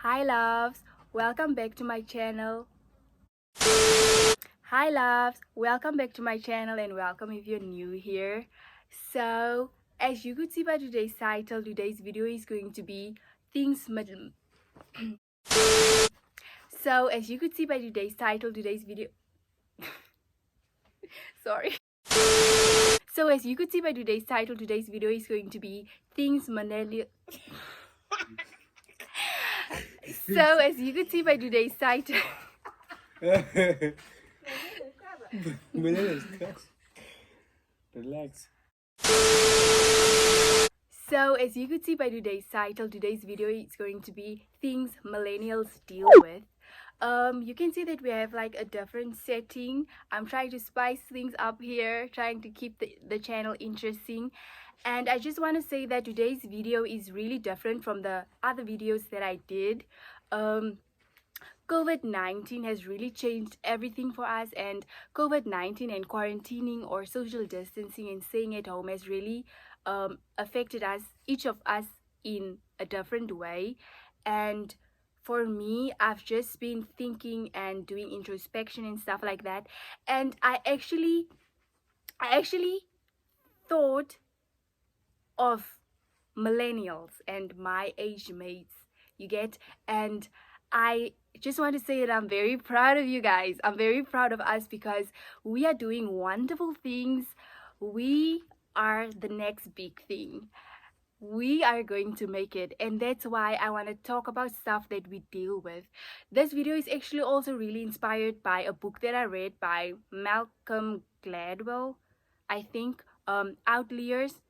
Hi loves, welcome back to my channel. Hi loves, welcome back to my channel and welcome if you're new here. So as you could see by today's title, today's video is going to be things So as you could see by today's title, today's video sorry. So as you could see by today's title, today's video is going to be things Millennials. So as you could see by today's title. Relax. So as you could see by today's title, today's video is going to be things millennials deal with. You can see that we have like a different setting. I'm trying to spice things up here, trying to keep the channel interesting. And I just want to say that today's video is really different from the other videos that I did. COVID-19 has really changed everything for us, and COVID-19 and quarantining or social distancing and staying at home has really affected us, each of us, in a different way. And for me, I've just been thinking and doing introspection and stuff like that, and I actually thought of millennials and my age mates, you get. And I just want to say that I'm very proud of you guys. I'm very proud of us because we are doing wonderful things. We are the next big thing. We are going to make it, and that's why I want to talk about stuff that we deal with. This video is actually also really inspired by a book that I read by Malcolm Gladwell, I think, Outliers,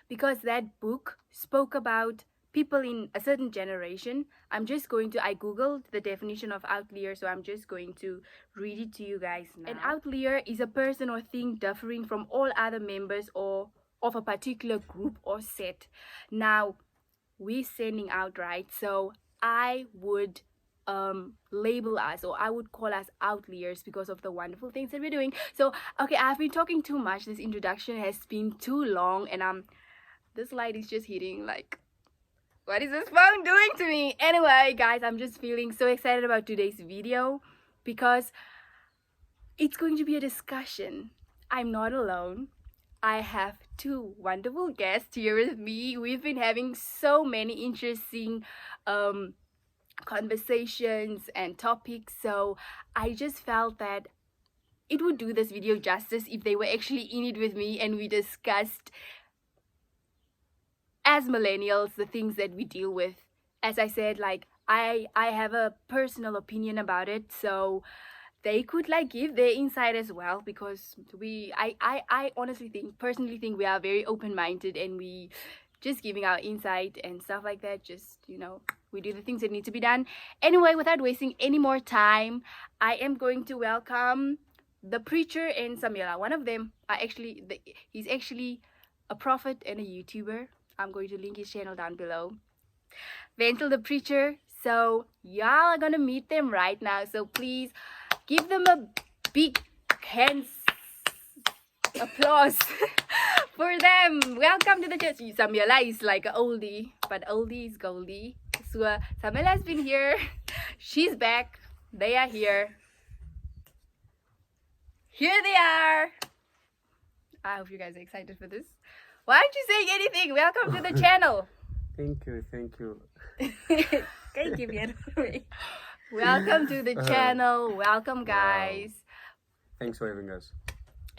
because that book spoke about people in a certain generation. I googled the definition of outlier, so I'm just going to read it to you guys now. An outlier is a person or thing differing from all other members or of a particular group or set. Now, we're standing out, right? So I would label us, or I would call us outliers because of the wonderful things that we're doing. So okay, I've been talking too much. This introduction has been too long, and this light is just hitting, like, what is this phone doing to me? Anyway, guys, I'm just feeling so excited about today's video because it's going to be a discussion. I'm not alone. I have two wonderful guests here with me. We've been having so many interesting conversations and topics, so I just felt that it would do this video justice if they were actually in it with me and we discussed, as millennials, the things that we deal with. As I said, like, I have a personal opinion about it, so they could like give their insight as well, because I honestly personally think we are very open-minded, and we just giving our insight and stuff like that. Just, we do the things that need to be done. Anyway, without wasting any more time, I am going to welcome the preacher and Samuela. One of them he's actually a prophet and a YouTuber. I'm going to link his channel down below. Wenzil the preacher. So y'all are gonna meet them right now. So please give them a big hands applause for them. Welcome to the church. Samuela is like an oldie, but oldie is goldie. So Samuela has been here. She's back. They are here. Here they are. I hope you guys are excited for this. Why aren't you saying anything? Welcome to the channel. Thank you. Thank you, beautiful. Welcome to the channel. Welcome, guys. Wow. Thanks for having us.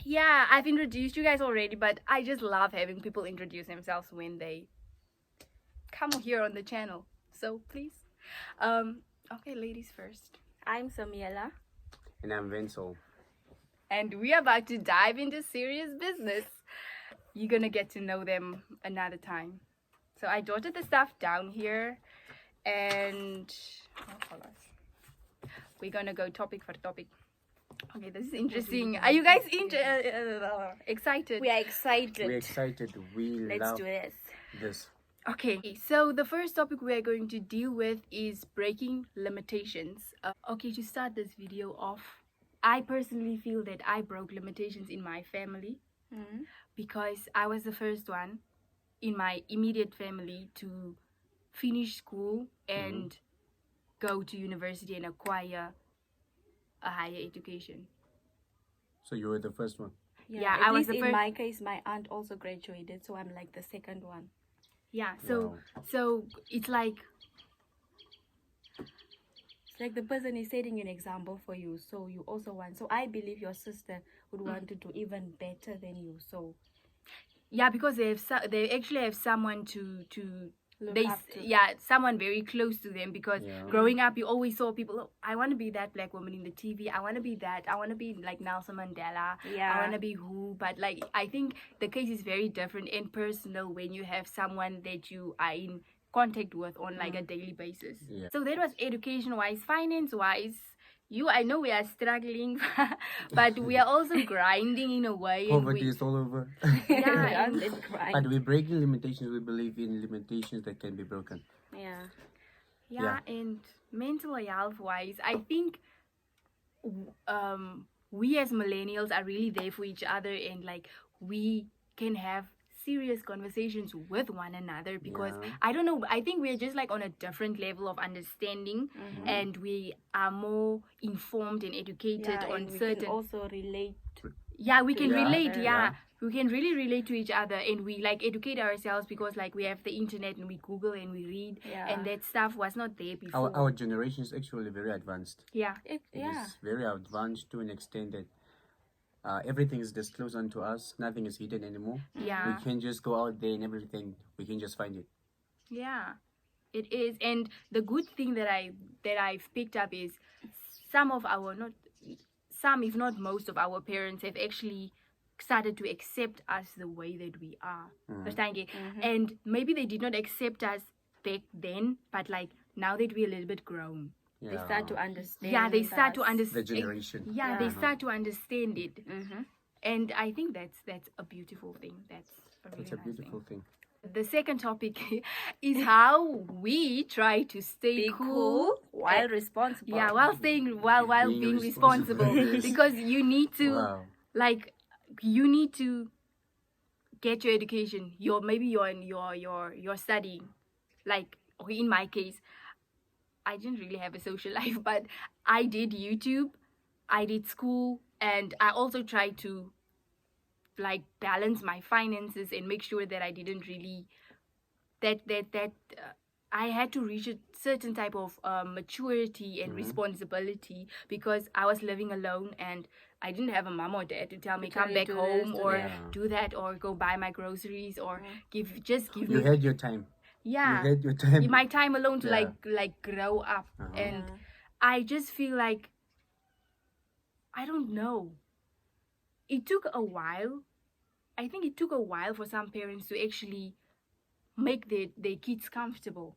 Yeah, I've introduced you guys already, but I just love having people introduce themselves when they come here on the channel. So please, okay, ladies first. I'm Samuela. And I'm Wenzil. And we are about to dive into serious business. You're gonna get to know them another time. So I jotted the stuff down here, and we're gonna go topic for topic. Okay, this is interesting. Are you guys excited? We are excited. We're excited. Let's love do this. Okay, so the first topic we are going to deal with is breaking limitations. Okay, to start this video off, I personally feel that I broke limitations in my family. Because I was the first one in my immediate family to finish school and go to university and acquire a higher education. So you were the first one. Yeah, at I was least the in first- my case, my aunt also graduated, so I'm like the second one. Yeah, so Wow. so it's like, It's like the person is setting an example for you, so you also want. So I believe your sister would want to do even better than you. So yeah, because they actually have someone to look they up to. yeah, someone very close to them, because Yeah. growing up you always saw people, "Oh, I want to be that black woman in the TV, I want to be that, I want to be like Nelson Mandela, Yeah. I want to be who." But like, I think the case is very different and personal when you have someone that you are in contact with on like a daily basis. Yeah. So that was education wise. Finance wise, I know we are struggling, but we are also grinding in a way. And Poverty is all over. Yeah, And and- it's grind. But we breaking limitations. We believe in limitations that can be broken. Yeah. yeah, and mental health wise, I think we as millennials are really there for each other, and like we can have serious conversations with one another, because Yeah. I don't know, I think we're just like on a different level of understanding, and we are more informed and educated Yeah, on and we certain can also relate. yeah, we can Yeah. relate, Yeah. yeah, we can really relate to each other, and we like educate ourselves, because like we have the internet and we Google and we read, Yeah. and that stuff was not there before. Our generation is actually very advanced. Yeah, It Yeah. is very advanced to an extent that everything is disclosed unto us. Nothing is hidden anymore. yeah. We can just go out there and everything. We can just find it. Yeah, it is. And the good thing that I've picked up is some of our not some, if not most of our parents have actually started to accept us the way that we are. Verstaan jy? And maybe they did not accept us back then, but like now that we're a little bit grown. Yeah. They start to understand. Yeah, they start to us. the understand. generation. Yeah, they Yeah. start to understand it. Mhm. And I think that's a beautiful thing. That's a really It's a nice beautiful thing. thing. The second topic is how we try to stay Be cool cool while responsible. yeah, while Being being responsible, responsible, yes. because you need to Wow. like you need to get your education. You're studying. Like in my case, I didn't really have a social life, but I did YouTube, I did school, and I also tried to like balance my finances and make sure that I didn't really that I had to reach a certain type of maturity and responsibility, because I was living alone and I didn't have a mom or dad to tell me tell come you back do home this, do or that. do that or go buy my groceries or give You me had your time. yeah You had your time. my time alone to Yeah. like grow up. Uh-huh. And Yeah. I just feel like I don't know. It took a while. I think it took a while for some parents to actually make their kids comfortable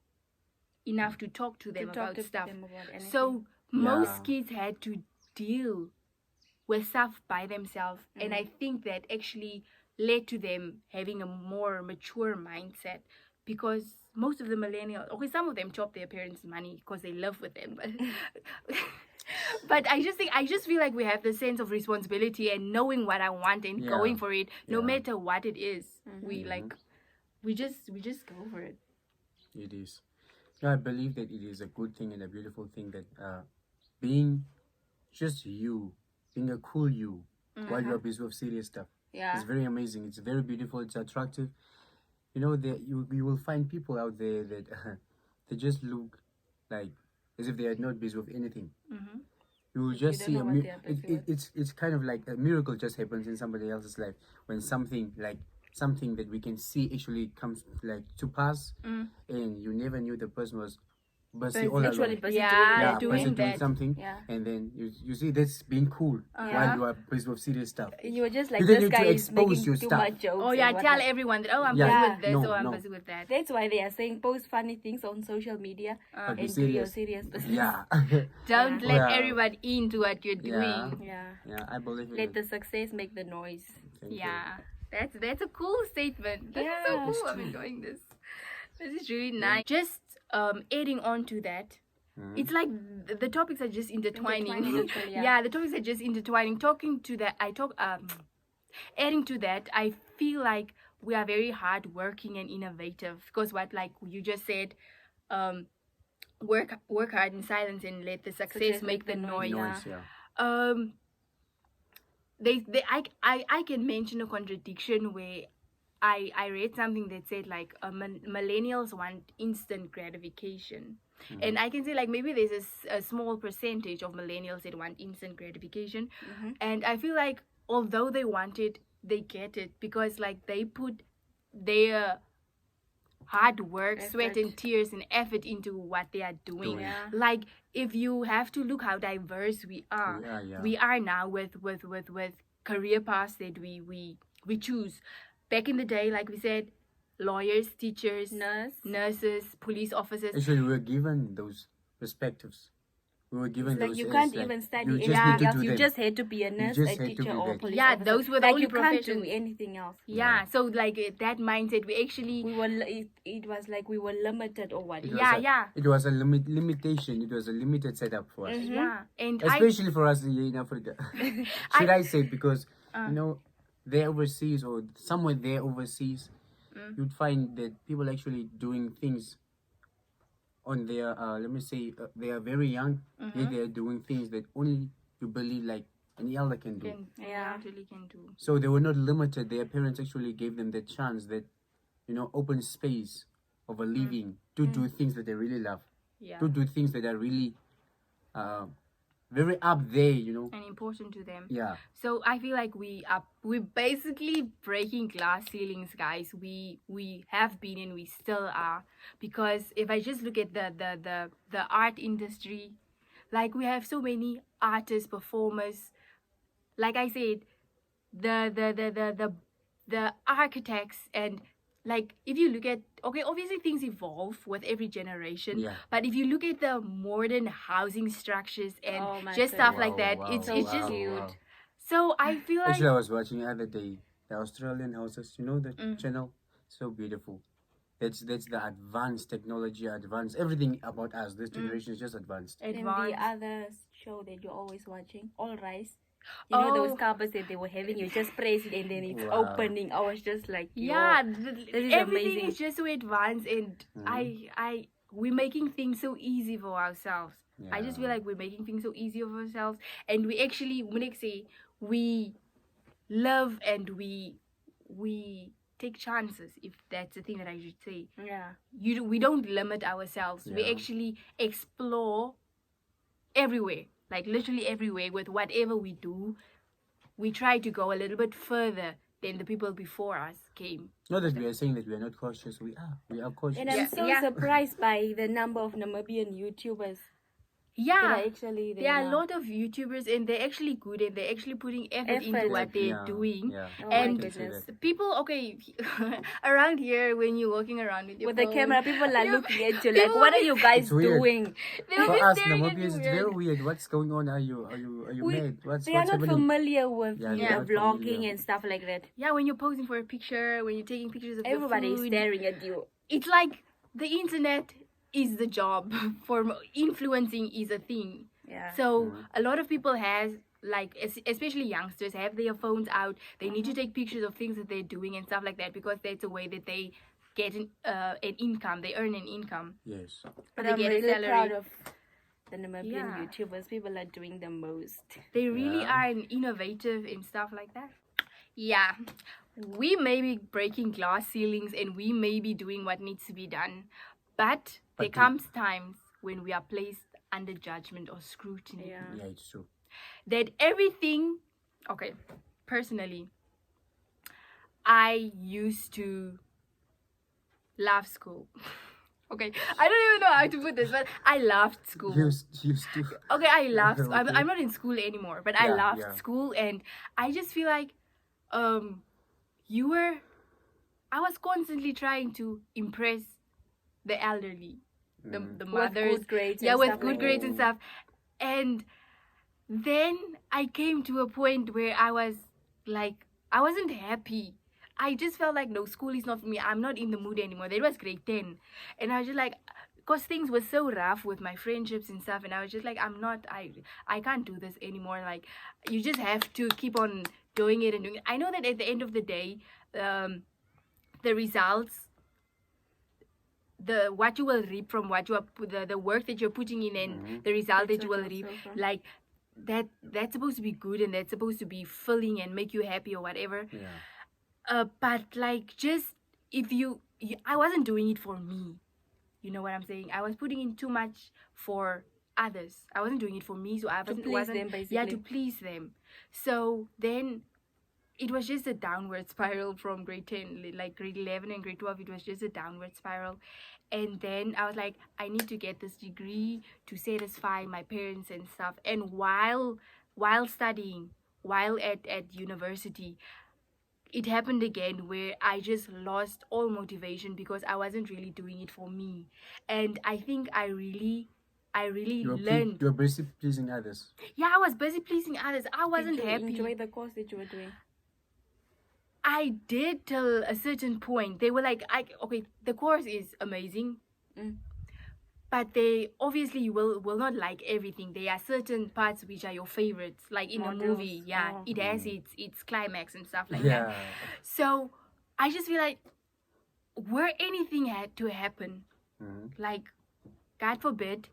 enough to talk to them To talk about to stuff. them about anything. So most Yeah. kids had to deal with stuff by themselves, and I think that actually led to them having a more mature mindset, because most of the millennials, okay, some of them chop their parents' money because they live with them, but I just feel like we have the sense of responsibility and knowing what I want and Yeah. going for it, no Yeah. matter what it is. We Mhm. like we just go for it. It is. Yeah, I believe that it is a good thing and a beautiful thing that being just you, being a cool you, while you're busy with serious stuff. Yeah. It's very amazing. It's very beautiful. It's attractive. You know, you will find people out there that they just look like as if they are not busy with anything. Mm-hmm. You will You just don't see know what they are busy with. it's kind of like a miracle just happens in somebody else's life when something that we can see actually comes like to pass, and you never knew the person was busy all Literally along. busy Yeah, doing busy doing doing that. something, Yeah. and then you see that's being cool while you are busy with serious stuff. You were just like, You don't this need to guy is expose making your too stuff. much jokes. Oh yeah, and tell whatnot. everyone that I'm Yeah. busy with this No, or I'm no. busy with that. That's why they are saying post funny things on social media But be and do your serious. serious business. Yeah. Don't Yeah. let Yeah. everybody into what you're Yeah. doing. Yeah. Yeah, I believe in Let it. the success make the noise. Thank you. Yeah, that's a cool statement. This is Yeah. so cool. It's I'm true. enjoying this. This is really nice. Just adding on to that, it's like the topics are just intertwining. Intertwining each other, yeah. Yeah, the topics are just intertwining. Talking to that, adding to that, I feel like we are very hardworking and innovative, because what like you just said, work hard in silence and let the success make the noise. Noise, yeah. Um, I can mention a contradiction where I read something that said like millennials want instant gratification. And I can say like maybe there's a small percentage of millennials that want instant gratification. And I feel like although they want it, they get it because like they put their hard work, sweat and tears and effort into what they are doing. Yeah. Like if you have to look how diverse we are. We are now with career paths that we choose. Back in the day, like we said, lawyers, teachers, nurses, police officers. Actually, we were given those perspectives. We were given It's like those. you as, can't like, even study you just anything need to else. do You that. just had to be a nurse, just a had to teacher, be or that. police Yeah, officer. those were the like only you can't professions. do anything else. Yeah, so like that mindset, we actually We were. It was like we were limited or what? It was Yeah. It was a limitation. It was a limited setup for us, yeah, and especially for us in Africa. Should I say because there overseas or somewhere there overseas, you'd find that people actually doing things on their let me say they are very young, yet they are doing things that only you believe like an elder can do. actually can do. So they were not limited. Their parents actually gave them the chance that open space of a living to do things that they really love, Yeah, to do things that are really very up there, and important to them. Yeah. So I feel like we're basically breaking glass ceilings, guys. We have been and we still are, because if I just look at the art industry, like we have so many artists, performers. Like I said, the architects, and like if you look at, okay, obviously things evolve with every generation. Yeah. But if you look at the modern housing structures and Oh my just stuff goodness. like that, it's just cute. so I feel like Actually, I was watching the other day the Australian houses. You know the channel, so beautiful. That's the advanced technology, advanced everything about us. This generation is just advanced. And advanced. the other show that you're always watching, All Rise. You know those Oh. cupboards that they were having. You just press it and then it's Wow. opening. I was just like, yeah, is everything amazing. is just so advanced, and we're making things so easy for ourselves. I just feel like we're making things so easy for ourselves, and we actually, when I say we love and we take chances, if that's the thing that I should say. Yeah. We don't limit ourselves. We Yeah. actually explore everywhere, like literally everywhere. With whatever we do, we try to go a little bit further than the people before us came. Not that we are saying that we are not cautious. We are cautious. And I'm so Yeah. surprised by the number of Namibian YouTubers that Yeah, are actually there. there are a now. lot of YouTubers, and they're actually good, and they're actually putting effort into Effort. what they're Yeah, doing. yeah. Oh And my goodness. People, okay, around here, when you're walking around with your With the phone, camera, people are Yeah. looking at you like, People what are will you guys It's weird. doing? they'll For be us, staring at Namibians, you it's weird. very weird. What's going on? Are you mad? What's They are not happening? familiar with Yeah, they're not vlogging familiar. and stuff like that. Yeah, when you're posing for a picture, when you're taking pictures of Everybody your is food, staring at you. it's like the internet is the job for influencing is a thing. Yeah. So a lot of people has like especially youngsters have their phones out. They need to take pictures of things that they're doing and stuff like that, because that's a way that they get an income. They earn an income. Yes. But They I'm get a really salary. proud of the Namibian Yeah. YouTubers. People are doing the most. They really Yeah. are innovative and stuff like that. Yeah, we may be breaking glass ceilings and we may be doing what needs to be done, but there But comes times when we are placed under judgment or scrutiny. Yeah. Yeah, it's true. That everything, okay, personally, I used to love school. Okay, I don't even know how to put this, but I loved school. Used to. Okay, I love school. Okay. I'm not in school anymore, but I Yeah, loved yeah. school, and I just feel like I was constantly trying to impress the elderly, the mothers, With good grades. yeah, and with stuff good like grades and stuff. And then I came to a point where I was like, I wasn't happy. I just felt like, no, school is not for me. I'm not in the mood anymore. That was grade 10. And I was just like, because things were so rough with my friendships and stuff. And I was just like, I can't do this anymore. Like, you just have to keep on doing it and doing it. I know that at the end of the day, the results, what you will reap from what you are the work that you're putting in, and the result that you will reap, like that's supposed to be good, and that's supposed to be filling and make you happy or whatever. But like, just if I wasn't doing it for me, you know what I'm saying? I was putting in too much for others. I wasn't doing it for me, so I To wasn't, please them, basically. yeah, to please them. So then it was just a downward spiral from grade 10, like grade 11 and grade 12. It was just a downward spiral. And then I was like, I need to get this degree to satisfy my parents and stuff. And while studying, while at university, it happened again where I just lost all motivation because I wasn't really doing it for me. And I think I really learned. You're busy pleasing others. Yeah, I was busy pleasing others. I wasn't Did you happy. enjoy the course that you were doing? I did till a certain point. They were like, okay, the course is amazing. But they obviously will not like everything. There are certain parts which are your favorites, like in a movie. Yeah, it has its climax and stuff like that. So I just feel like, were anything had to happen, like, God forbid,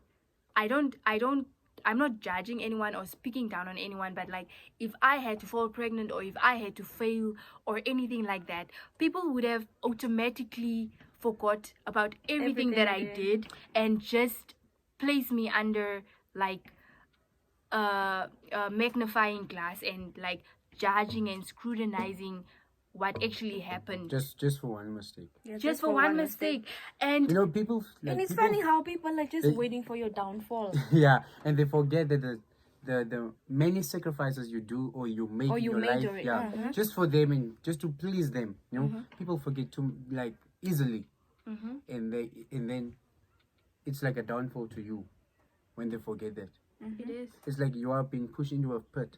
I'm not judging anyone or speaking down on anyone, but like, if I had to fall pregnant or if I had to fail or anything like that, people would have automatically forgot about everything that I did and just place me under like a magnifying glass and like judging and scrutinizing what actually happened. Just for one mistake. Yeah, just for one mistake. And you know, people like, and it's people, funny how people are just waiting for your downfall. Yeah, and they forget that the many sacrifices you do or you make in your life, just for them and just to please them. You know, people forget to like easily, and then it's like a downfall to you when they forget that. it is. It's like you are being pushed into a pit,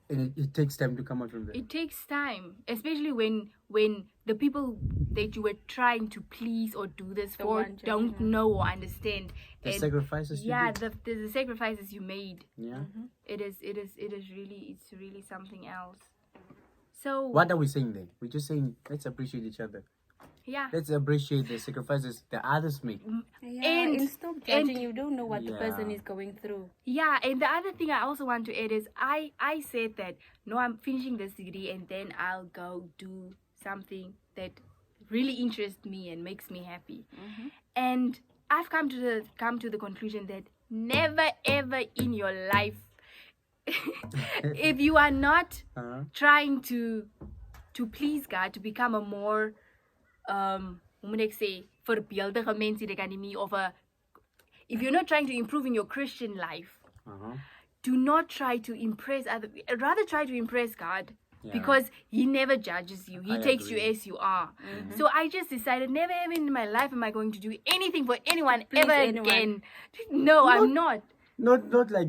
and it takes time to come out from there. It takes time, especially when the people that you were trying to please or do this for don't know or understand The sacrifices you did. the sacrifices you made. Yeah. It's really something else. So What are we saying then? We're just saying let's appreciate each other. yeah, Let's appreciate the sacrifices the others make. And stop judging. You don't know what the person Yeah. is going through. yeah. And the other thing I also want to add is I said that no, I'm finishing this degree and then I'll go do something that really interests me and makes me happy. And I've come to the conclusion that never ever in your life, if you are not trying to please God, to become a more hoe moet ek sê, voorbeeldige mens in die academy, of if you're not trying to improve in your Christian life, do not try to impress other, rather try to impress God. Because He never judges you. He takes you as you are. So I just decided never ever in my life am I going to do anything for anyone ever again. No, I'm not. Not like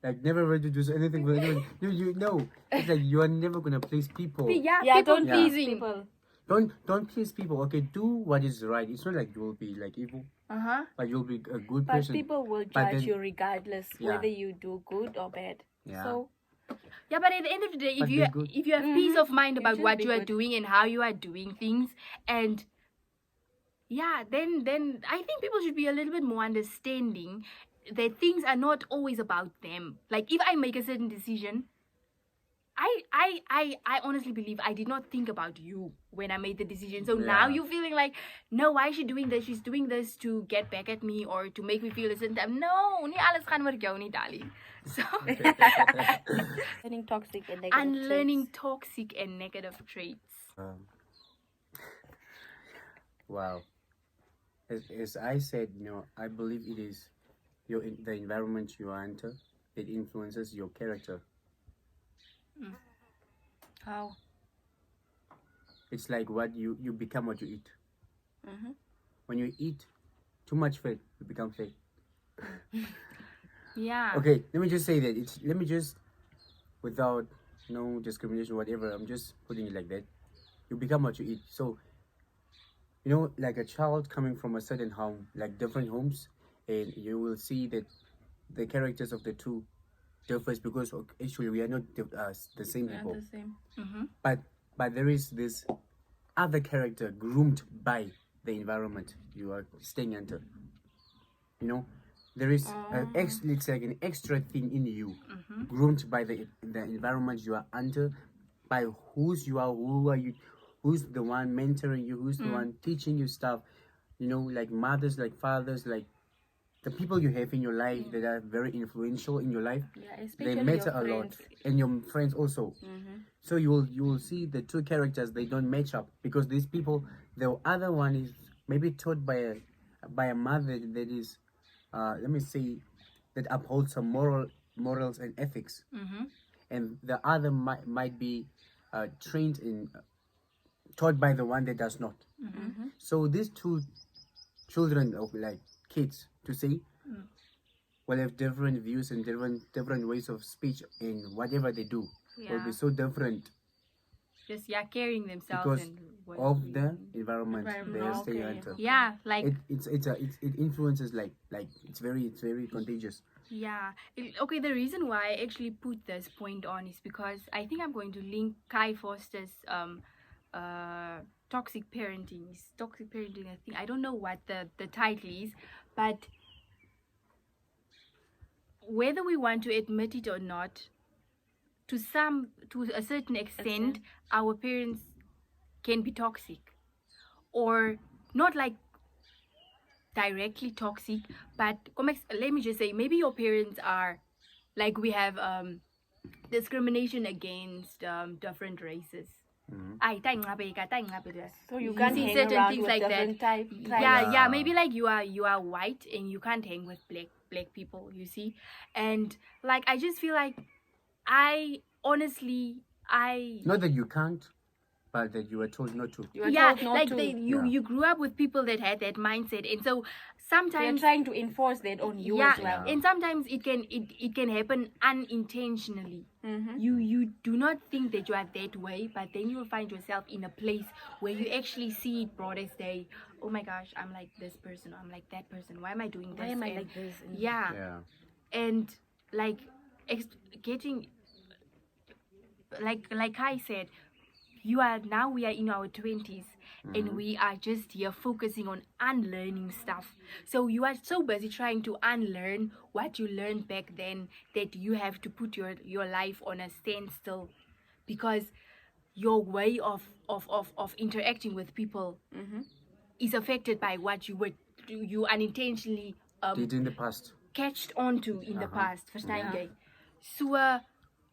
like never going to do anything for anyone. You know, it's like you are never gonna please people. Yeah, Yeah, people don't pleasing. people. Don't please people. Okay, do what is right. It's not like you will be like evil, but you'll be a good But person. people will But judge then- you regardless whether you do good or bad. Yeah. So Yeah, but at the end of the day, But be good. if you have peace of mind about just what be you are good. doing and how you are doing things, and yeah, then I think people should be a little bit more understanding that things are not always about them. Like if I make a certain decision, I honestly believe I did not think about you when I made the decision. So now you're feeling like, no, why is she doing this? She's doing this to get back at me or to make me feel a certain time. No, nie alles gaan oor jou nie, darling. So learning toxic and negative unlearning traits. toxic and negative traits. Wow. As I said, you know, I believe it is the environment you enter that influences your character. How? It's like what you become what you eat. When you eat too much fat, you become fat. Yeah. Okay, let me just say that let me just, without no discrimination, whatever, I'm just putting it like that. You become what you eat. So, you know, like a child coming from a certain home, like different homes, and you will see that the characters of the two differs because actually we are not the same people. The same. But there is this other character groomed by the environment you are staying under. You know, there is let's say an extra thing in you, groomed by the environment you are under, by whose you are, who are you, who's the one mentoring you, who's the one teaching you stuff. You know, like mothers, like fathers, like the people you have in your life that are very influential in your life. Yeah, They especially matter your a lot, friends. and your friends also. So you will see the two characters, they don't match up, because these people, the other one is maybe taught by a mother that is let me say, that upholds some morals and ethics, and the other might be trained in taught by the one that does not. So these two children, of like kids to say, will have different views and different ways of speech in whatever they do. Will be so different Just carrying themselves because and what of we- the environment they are staying Okay. under. Yeah, like It influences like it's very contagious. yeah. Okay, the reason why I actually put this point on is because I think I'm going to link Kai Foster's toxic parenting. It's toxic parenting, I think. I don't know what the title is, but whether we want to admit it or not, to a certain extent, our parents can be toxic, or not like directly toxic, but let me just say, maybe your parents are like, we have discrimination against different races. Ay, tayo nga ba ika, tayo nga ba ika? So you You can't see hang certain around things with like that. different type. Yeah, maybe like you are white and you can't hang with black people, you see. And like, I just feel like I honestly Not that you can't, but that you were told not to. You are yeah, told not like to. you grew up with people that had that mindset, and so They're sometimes trying to enforce that on you yeah, as well. and sometimes it can happen unintentionally. You do not think that you are that way, but then you will find yourself in a place where you actually see it broad as day. Oh my gosh, I'm like this person, or I'm like that person. Why am I doing this? Why am I And like this? yeah, Yeah. and like getting like I said, we are in our 20s, and we are just here focusing on unlearning stuff. So you are so busy trying to unlearn what you learned back then that you have to put your life on a standstill, because your way of interacting with people is affected by what you unintentionally Did in the past. catched onto in the past. Verstaan jy? So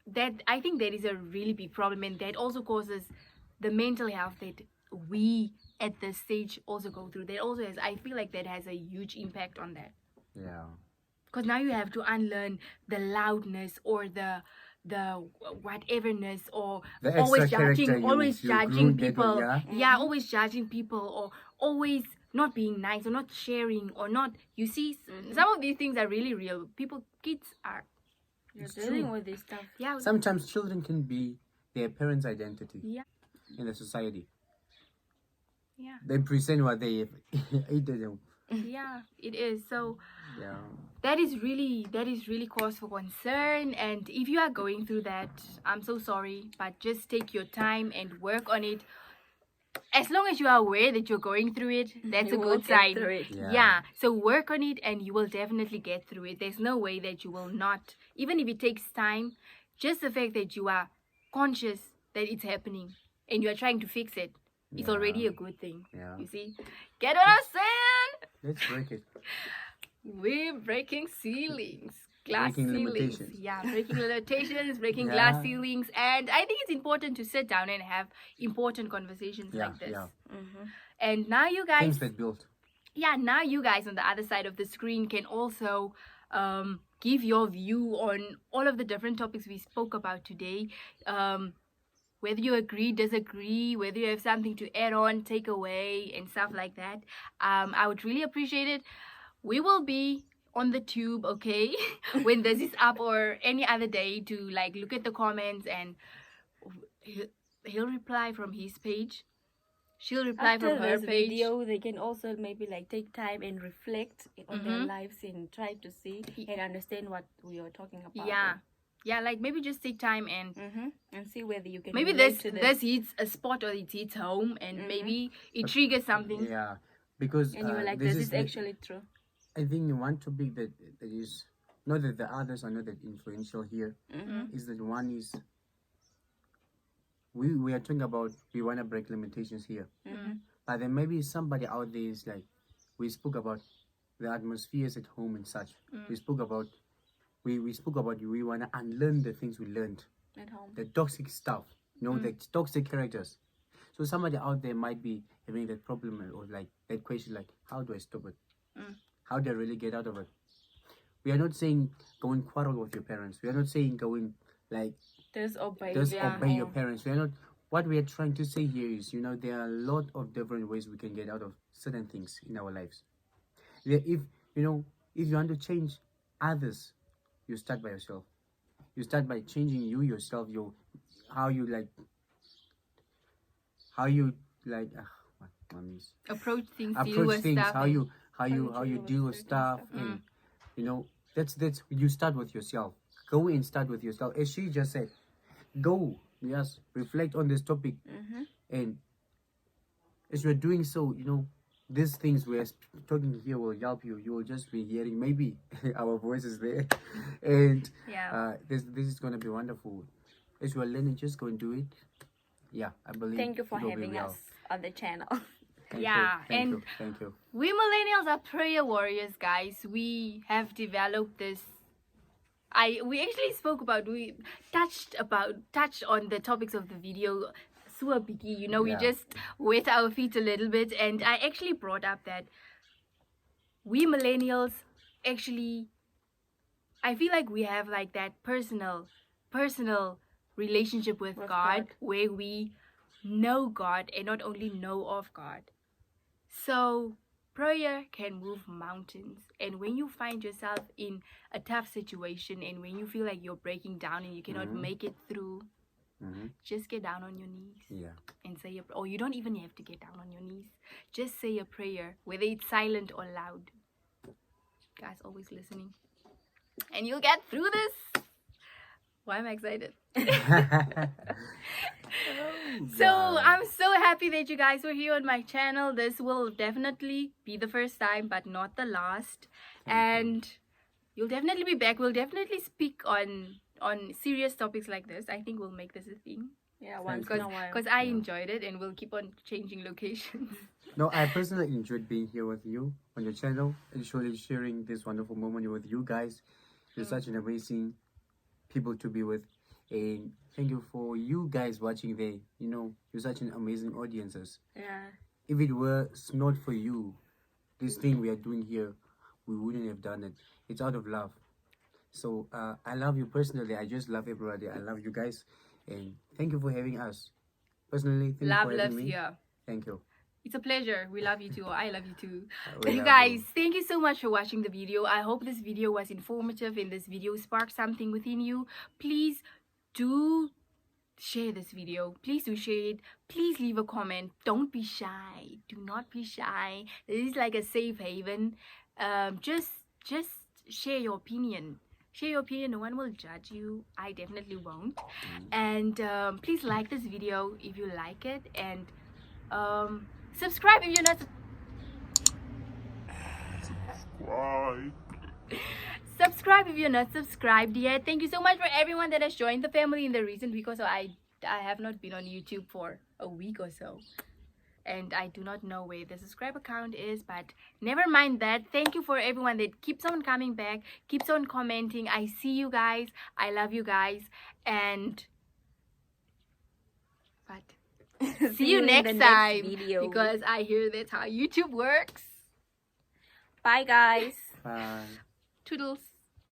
that, I think that is a really big problem, and that also causes the mental health that we at this stage also go through. That also has, I feel like that has a huge impact on that, Yeah. because now you have to unlearn the loudness or the whateverness, or The always extra character judging, always you judging grew that people. one, Yeah, always judging people, or always not being nice, or not sharing, or not, you see, some of these things are really real. Kids are, You're It's dealing true. with this stuff. yeah, Sometimes children can be their parents' identity yeah, in the society. yeah, They present what they ate. yeah, it is. So Yeah. that is really cause for concern, and if you are going through that, I'm so sorry, but just take your time and work on it. As long as you are aware that you're going through it, that's You a will good get sign. through it. Yeah, so work on it and you will definitely get through it. There's no way that you will not, even if it takes time. Just the fact that you are conscious that it's happening and you are trying to fix it is already a good thing. Yeah. You see, get what I'm saying? Let's break it. We're breaking ceilings, glass Breaking ceilings. limitations. Yeah, breaking limitations, breaking Yeah. glass ceilings. And I think it's important to sit down and have important conversations Yeah, like this. yeah. And now you guys, Things that built. yeah, now you guys on the other side of the screen can also give your view on all of the different topics we spoke about today. Whether you agree, disagree, whether you have something to add on, take away, and stuff like that. I would really appreciate it. We will be on the tube, okay, when this is up, or any other day, to like look at the comments, and he'll reply from his page. She'll reply After from her this page. video, they can also maybe like take time and reflect on their lives and try to see and understand what we are talking about. Yeah, like maybe just take time and And see whether you can maybe relate this to this hits a spot, or it hits home, and maybe it triggers something. Yeah. because And you were like, this this is is actually true. I think one topic that is not that the others are not that influential here is that one is we are talking about we want to break limitations here, but there may be somebody out there is like we spoke about the atmospheres at home and such. We spoke about we spoke about we want to unlearn the things we learned, At home. the toxic stuff, the toxic characters. So somebody out there might be having that problem or like that question, like how do I stop it? How do I really get out of it? We are not saying go and quarrel with your parents. We are not saying go and like Disobey. obey your parents. We are not. What we are trying to say here is, there are a lot of different ways we can get out of certain things in our lives. If if you want to change others, you start by yourself. You start by changing you yourself. How you like. Approach things, deal Approach with things. stuff. How you deal with stuff, and that's you start with yourself. Go and start with yourself. As she just said, go, yes, reflect on this topic, and as we're doing so, these things we're talking here will help you. You will just be hearing maybe our voices there, and this is gonna be wonderful. As we're learning, just go and do it. Yeah, I believe. Thank you for it will be having well. us on the channel. Thank and you. we millennials are prayer warriors, guys. We have developed this. We actually we touched on the topics of the video. Super biggie, we just wet our feet a little bit, and I actually brought up that we millennials actually, I feel like we have like that personal relationship with God, where we know God and not only know of God. So prayer can move mountains, and when you find yourself in a tough situation and when you feel like you're breaking down and you cannot make it through, just get down on your knees and say or you don't even have to get down on your knees. Just say a prayer, whether it's silent or loud. God's always listening, and you'll get through this. Why am I excited? So I'm so happy that you guys were here on my channel. This will definitely be the first time, but not the last. And you'll definitely be back. We'll definitely speak on serious topics like this. I think we'll make this a thing. Yeah, once in a while. Because I enjoyed it, and we'll keep on changing locations. No, I personally enjoyed being here with you on your channel and surely sharing this wonderful moment with you guys. You're such an amazing people to be with, and thank you for you guys watching there. You're such an amazing audiences. Yeah. If it were not for you, this thing we are doing here, we wouldn't have done it. It's out of love. So I love you personally. I just love everybody. I love you guys, and thank you for having us. Personally, thank you for having me. Here. Thank you. It's a pleasure. We love you too. I love you too. We You love guys, you. thank you so much for watching the video. I hope this video was informative and this video sparked something within you. Please do share this video. Please do share it. Please leave a comment. Don't be shy. Do not be shy. This is like a safe haven. Just share your opinion. Share your opinion. No one will judge you. I definitely won't. And please like this video if you like it, and subscribe if you're not subscribe if you're not subscribed yet. Thank you so much for everyone that has joined the family in the recent week or so. I have not been on YouTube for a week or so, and I do not know where the subscriber count is, but never mind that. Thank you for everyone that keeps on coming back, keeps on commenting. I see you guys. I love you guys, and see you next time video. because I hear that's how YouTube works. Bye, guys. Bye. Toodles.